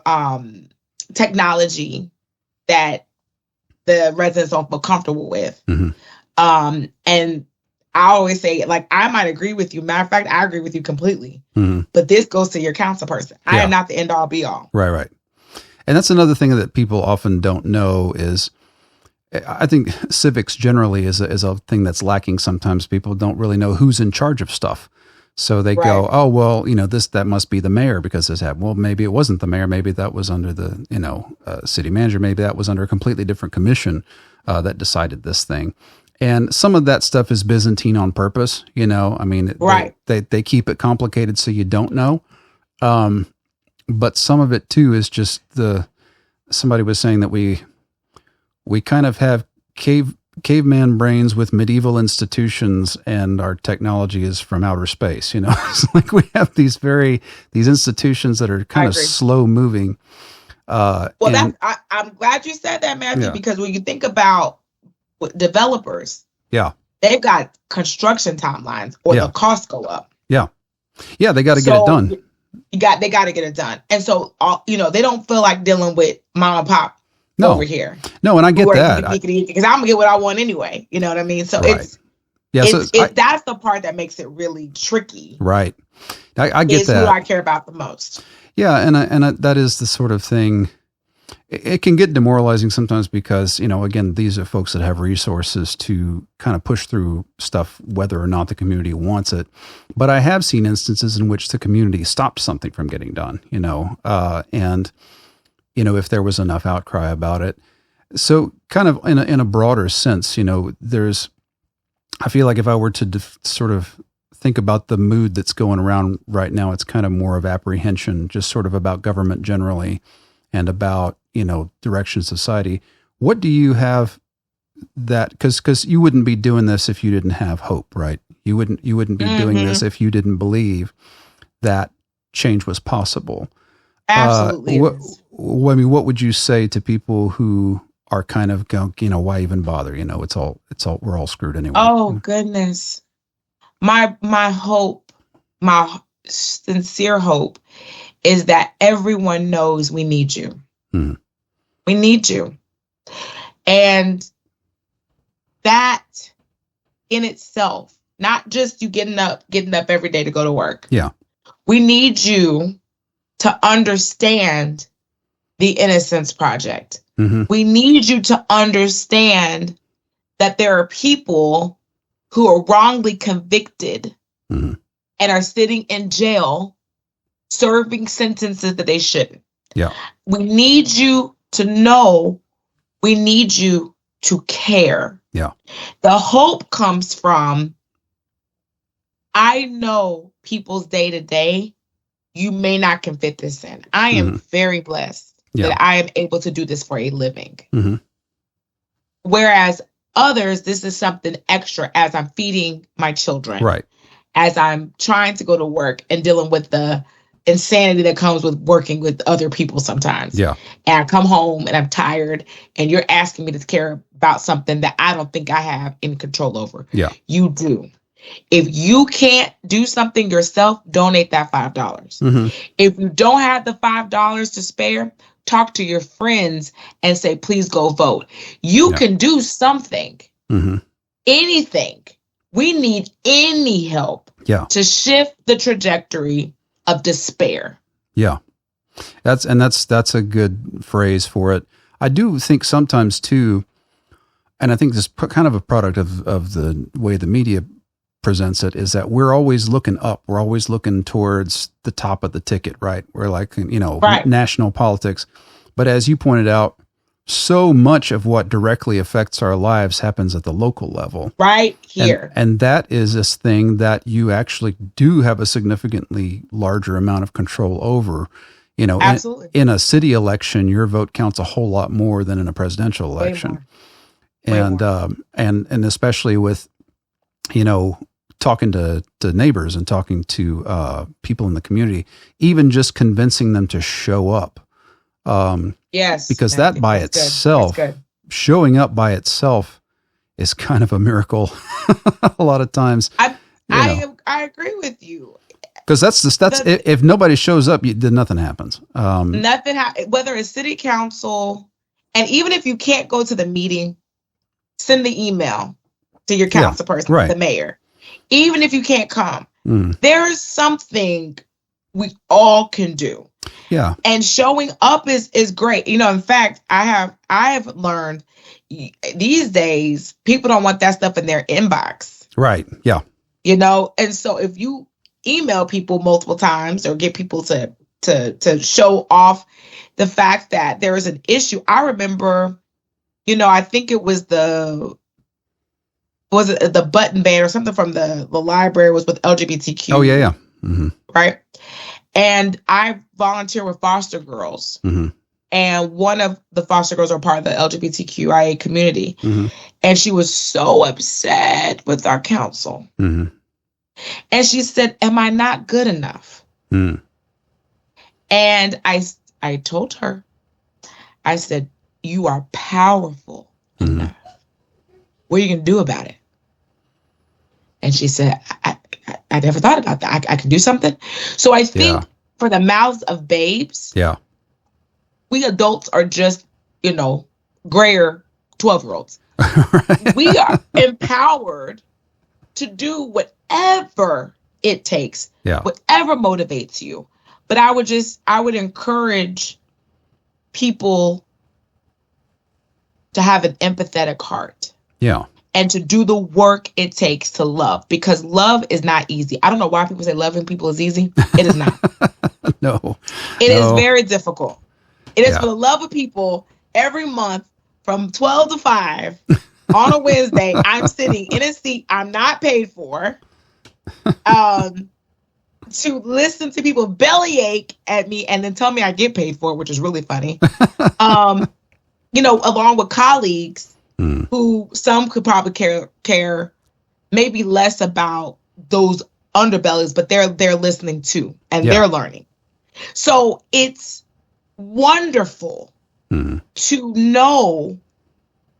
technology that the residents don't feel comfortable with. And I always say, like, I might agree with you. Matter of fact, I agree with you completely. But this goes to your council person. I am not the end all be all. Right. And that's another thing that people often don't know is, I think civics generally is a thing that's lacking. Sometimes people don't really know who's in charge of stuff. So they go, oh, well, you know, that must be the mayor because this happened. Well, maybe it wasn't the mayor. Maybe that was under the, you know, city manager. Maybe that was under a completely different commission that decided this thing. And some of that stuff is Byzantine on purpose, you know. I mean, they keep it complicated so you don't know. But some of it too is just somebody was saying that we kind of have caveman brains with medieval institutions, and our technology is from outer space. You know, it's like we have these institutions that are kind of slow moving. I'm glad you said that, Matthew, because when you think about developers, they've got construction timelines, or the costs go up. Yeah, they got to get it done. They got to get it done, and so you know, they don't feel like dealing with mom and pop over here. No, and I get that because I'm gonna get what I want anyway. You know what I mean? So that's the part that makes it really tricky. Right. I get that. Who I care about the most. Yeah, and that is the sort of thing. It can get demoralizing sometimes because, you know, again, these are folks that have resources to kind of push through stuff, whether or not the community wants it. But I have seen instances in which the community stopped something from getting done, you know, and, you know, if there was enough outcry about it. So kind of in a broader sense, you know, I feel like if I were to sort of think about the mood that's going around right now, it's kind of more of apprehension, just sort of about government generally and about, you know, direction of society. What do you have that, because you wouldn't be doing this if you didn't have hope, right? You wouldn't be doing this if you didn't believe that change was possible. Absolutely. I mean, what would you say to people who are kind of going, you know, why even bother? You know, it's all we're all screwed anyway. Oh goodness. My hope, my sincere hope is that everyone knows we need you. We need you. And that in itself, not just you getting up every day to go to work. Yeah. We need you to understand the Innocence Project. We need you to understand that there are people who are wrongly convicted and are sitting in jail serving sentences that they shouldn't. Yeah. We need you to know, we need you to care. Yeah. The hope comes from, I know people's day to day, you may not can fit this in. I am very blessed that I am able to do this for a living. Whereas others, this is something extra as I'm feeding my children. Right. As I'm trying to go to work and dealing with the insanity that comes with working with other people sometimes. Yeah. And I come home and I'm tired and you're asking me to care about something that I don't think I have any control over. Yeah. You do. If you can't do something yourself, donate that $5. Mm-hmm. If you don't have the $5 to spare, talk to your friends and say, please go vote. You can do something, anything. We need any help to shift the trajectory of despair. Yeah. That's a good phrase for it. I do think sometimes too, and I think this kind of a product of the way the media presents it, is that we're always looking up. We're always looking towards the top of the ticket, right? We're like, national politics. But as you pointed out, so much of what directly affects our lives happens at the local level. Right here. And that is this thing that you actually do have a significantly larger amount of control over. Absolutely. In a city election, your vote counts a whole lot more than in a presidential election. And especially with, talking to neighbors and talking to people in the community, even just convincing them to show up. Yes. Because that by itself, showing up by itself is kind of a miracle a lot of times. I agree with you. Because if nobody shows up, then nothing happens. Whether it's city council, and even if you can't go to the meeting, send the email to your council person, the mayor. Even if you can't come, there is something we all can do. Yeah. And showing up is great. In fact, I have learned these days people don't want that stuff in their inbox. Right. Yeah. And so if you email people multiple times or get people to show off the fact that there is an issue. I remember, I think it was the button ban or something from the library was with LGBTQ. Oh, yeah. Mm-hmm. Right. And I volunteer with foster girls. Mm-hmm. And one of the foster girls are part of the LGBTQIA community. Mm-hmm. And she was so upset with our council. Mm-hmm. And she said, am I not good enough? Mm. And I told her, I said, you are powerful enough. What are you going to do about it? And she said, I never thought about that. I can do something. So I think for the mouths of babes, we adults are just, grayer 12-year-olds. Right. We are empowered to do whatever it takes, whatever motivates you. But I would encourage people to have an empathetic heart. Yeah. And to do the work it takes to love, because love is not easy. I don't know why people say loving people is easy. It is not. No. It is very difficult. It is for the love of people. Every month from 12 to 5 on a Wednesday, I'm sitting in a seat I'm not paid for to listen to people bellyache at me and then tell me I get paid for it, which is really funny. Along with colleagues who some could probably care maybe less about those underbellies, but they're listening too, and they're learning. So it's wonderful to know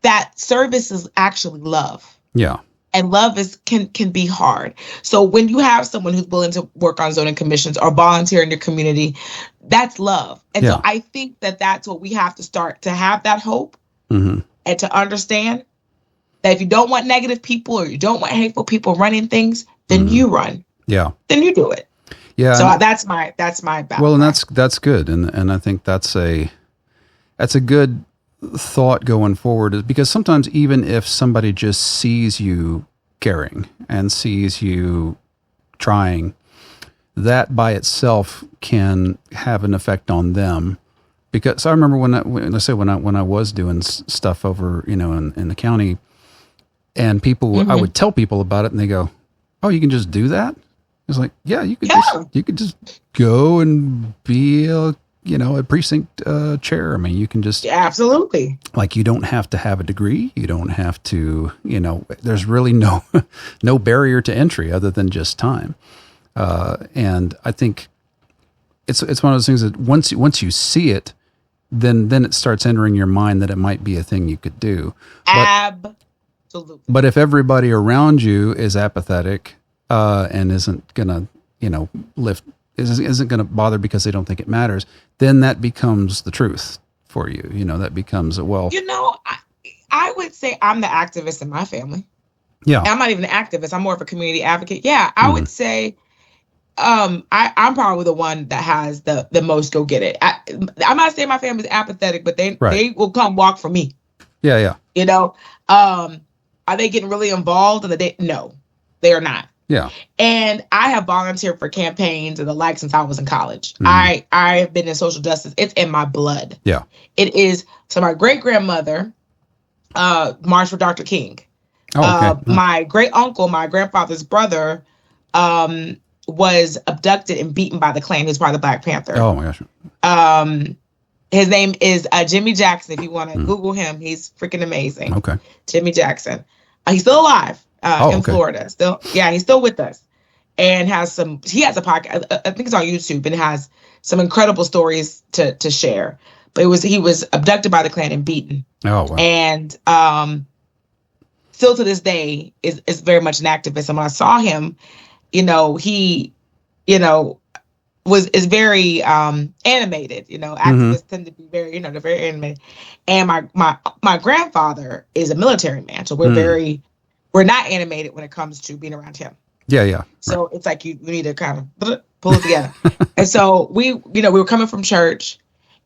that service is actually love. Yeah. And love can be hard. So when you have someone who's willing to work on zoning commissions or volunteer in your community, that's love. And so I think that's what we have to start to have, that hope. And to understand that if you don't want negative people or you don't want hateful people running things, then you run. Yeah. Then you do it. Yeah. So that's my background. Well, and that's good. And I think that's a good thought going forward, is because sometimes even if somebody just sees you caring and sees you trying, that by itself can have an effect on them. Because I remember when I was doing stuff over, in the county, and people, I would tell people about it, and they go, "Oh, you can just do that?" It's like, yeah, you could just go and be a precinct chair. I mean, you can just absolutely, like, you don't have to have a degree. You don't have to, there's really no barrier to entry other than just time. And I think it's one of those things that once you see it, then it starts entering your mind that it might be a thing you could do. But if everybody around you is apathetic and isn't gonna, isn't gonna bother because they don't think it matters, then that becomes the truth for you. That becomes I would say I'm the activist in my family. Yeah, I'm not even an activist. I'm more of a community advocate. Yeah, I would say I'm probably the one that has the most go get it. I'm not saying my family's apathetic, but they will come walk for me. Yeah. Are they getting really involved in the day? No, they are not. Yeah. And I have volunteered for campaigns and the like since I was in college. I have been in social justice. It's in my blood. Yeah. It is. So my great grandmother marched for Dr. King. Oh, okay. My great uncle, my grandfather's brother, was abducted and beaten by the Klan. He's part of the Black Panther. Oh my gosh. His name is Jimmy Jackson. If you want to Google him, he's freaking amazing. Okay. Jimmy Jackson. He's still alive in Florida. He's still with us, and he has a podcast. I think it's on YouTube, and has some incredible stories to share. But he was abducted by the Klan and beaten. Oh wow. And still to this day is very much an activist. And when I saw him, he, is very animated. Activists tend to be very, they're very animated. And my grandfather is a military man, so we're not animated when it comes to being around him. Yeah. So it's like we need to kind of pull it together. And so we were coming from church,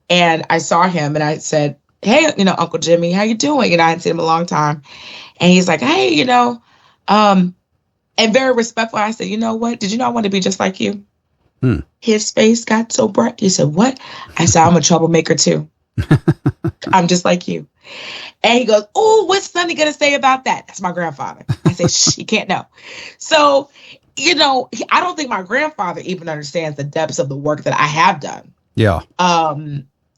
and I saw him, and I said, "Hey, Uncle Jimmy, how you doing?" I hadn't seen him a long time, and he's like, "Hey, and very respectful." I said, "You know what? Did you know I want to be just like you?" His face got so bright. He said, "What?" I said, "I'm a troublemaker too. I'm just like you." And he goes, "Oh, what's Sonny gonna say about that?" That's my grandfather. I said, "Shh, you can't know." So, I don't think my grandfather even understands the depths of the work that I have done. Yeah.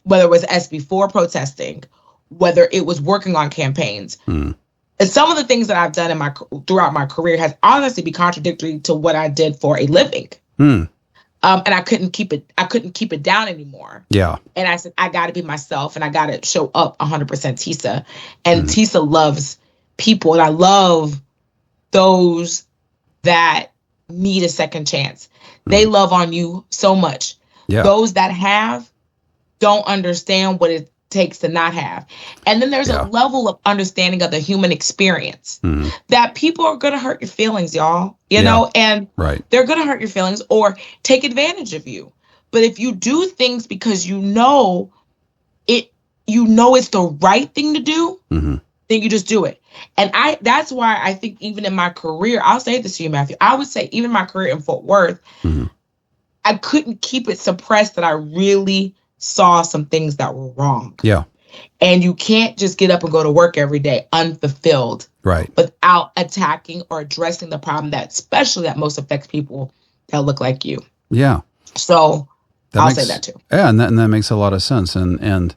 Whether it was SB4 protesting, whether it was working on campaigns. And some of the things that I've done throughout my career has honestly been contradictory to what I did for a living. And I couldn't keep it down anymore. Yeah. And I said, I got to be myself, and I got to show up 100% Tiesa. And Tiesa loves people, and I love those that need a second chance. They love on you so much. Yeah. Those that have don't understand what it takes to not have. And then there's a level of understanding of the human experience that people are going to hurt your feelings, y'all, and they're going to hurt your feelings or take advantage of you. But if you do things because it's the right thing to do, then you just do it. And that's why I think even in my career, I'll say this to you, Matthew, I would say even my career in Fort Worth, I couldn't keep it suppressed that I really saw some things that were wrong. Yeah. And you can't just get up and go to work every day unfulfilled. Right. Without attacking or addressing the problem that most affects people that look like you. Yeah. So I'll say that too. Yeah. And that makes a lot of sense. And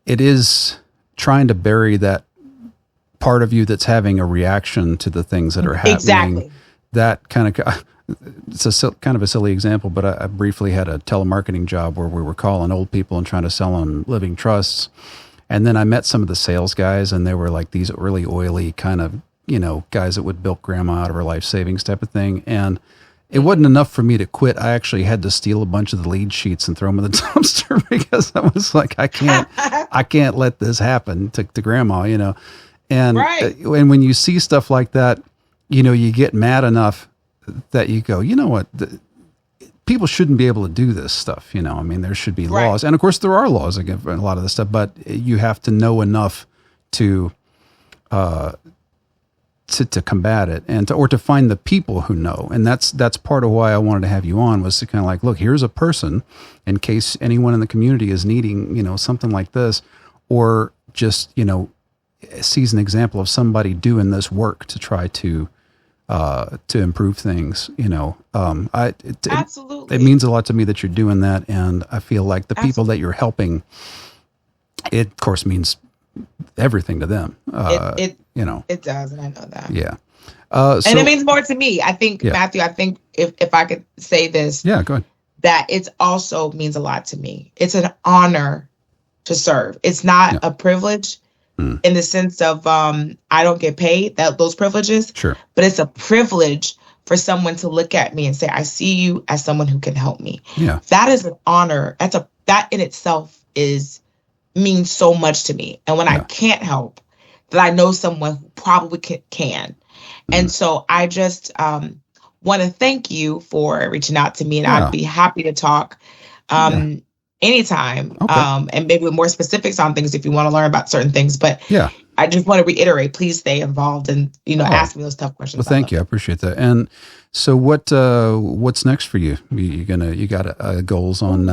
it is trying to bury that part of you that's having a reaction to the things that are happening. Exactly. That kind of, it's kind of a silly example, but I briefly had a telemarketing job where we were calling old people and trying to sell them living trusts. And then I met some of the sales guys, and they were like these really oily kind of, guys that would bilk grandma out of her life savings type of thing. And it wasn't enough for me to quit. I actually had to steal a bunch of the lead sheets and throw them in the dumpster because I was like, I can't let this happen to grandma, And, and when you see stuff like that, you get mad enough that you go, you know what, people shouldn't be able to do this stuff. There should be laws. And of course there are laws against a lot of this stuff, but you have to know enough to combat it or to find the people who know. And that's part of why I wanted to have you on, was to kind of like, look, here's a person in case anyone in the community is needing, something like this, or just, sees an example of somebody doing this work to try to improve things, Absolutely. It means a lot to me that you're doing that. And I feel like the people that you're helping, it of course means everything to them. It does. And I know that. Yeah. And it means more to me. I think, Matthew, if I could say this, go ahead. That it also means a lot to me. It's an honor to serve. It's not a privilege. in the sense of I don't get paid those privileges. Sure. But it's a privilege for someone to look at me and say, I see you as someone who can help me. Yeah. That is an honor. That in itself means so much to me. And when I can't help, that I know someone who probably can. And so I just want to thank you for reaching out to me, and I'd be happy to talk anytime. Okay. And maybe with more specifics on things if you want to learn about certain things. But I just want to reiterate, please stay involved and, ask me those tough questions. Well, thank you. I appreciate that. And so what's next for you? You got goals on,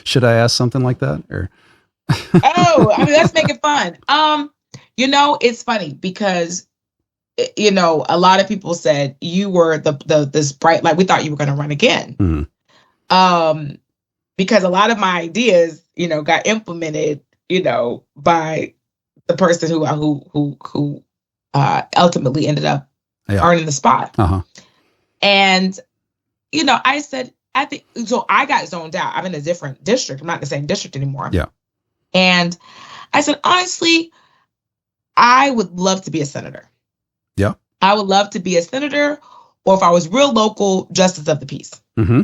should I ask something like that or? Let's make it fun. It's funny because, a lot of people said you were this bright light. We thought you were going to run again. Mm-hmm. Because a lot of my ideas, got implemented, by the person who ultimately ended up earning the spot. Uh-huh. And, I said, so I got zoned out. I'm in a different district. I'm not in the same district anymore. Yeah. And I said, honestly, I would love to be a senator. Yeah. I would love to be a senator, or if I was real local, justice of the peace. Mm-hmm.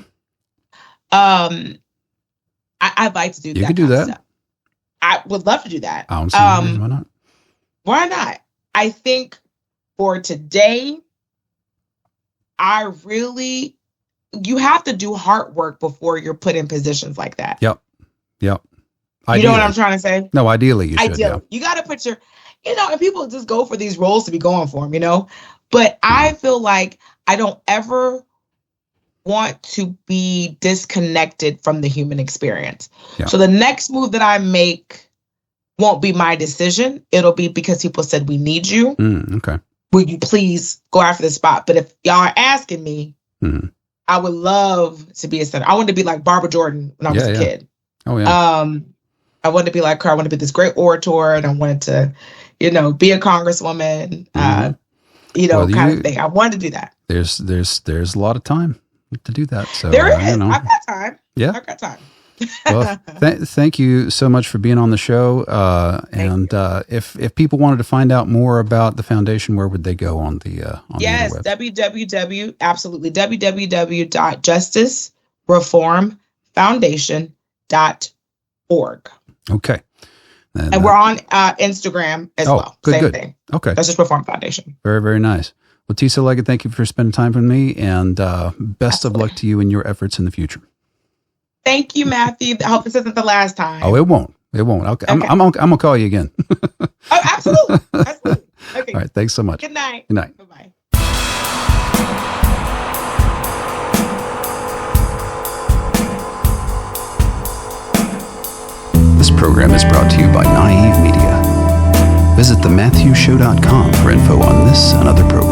I'd like to do that. You could do that. Stuff. I would love to do that. I don't see any reason why not. Why not? I think for today, you have to do hard work before you're put in positions like that. Yep. Ideally. You know what I'm trying to say? No, ideally you should. Ideally. You got to put your, and people just go for these roles to be going for them, But I feel like I don't ever want to be disconnected from the human experience. Yeah. So the next move that I make won't be my decision. It'll be because people said, we need you. Okay. Will you please go after the spot? But if y'all are asking me, I would love to be a senator. I wanted to be like Barbara Jordan when I was a kid. Oh, yeah. I wanted to be like her. I wanted to be this great orator, and I wanted to, be a congresswoman, kind of thing. I wanted to do that. There's a lot of time to do that. So there is. I've got time. Yeah. I've got time. Well, thank you so much for being on the show. If people wanted to find out more about the foundation, where would they go on the interweb? www.justicereformfoundation.org. Okay. And we're on Instagram as well. Same thing. Okay. Justice Reform Foundation. Very, very nice. Well, Tiesa Leggett, thank you for spending time with me, and best of luck to you in your efforts in the future. Thank you, Matthew. I hope this isn't the last time. Oh, it won't. It won't. Okay. I'm gonna call you again. Oh, absolutely. Absolutely. Okay. All right. Thanks so much. Good night. Good night. Bye-bye. This program is brought to you by Naive Media. Visit thematthewshow.com for info on this and other programs.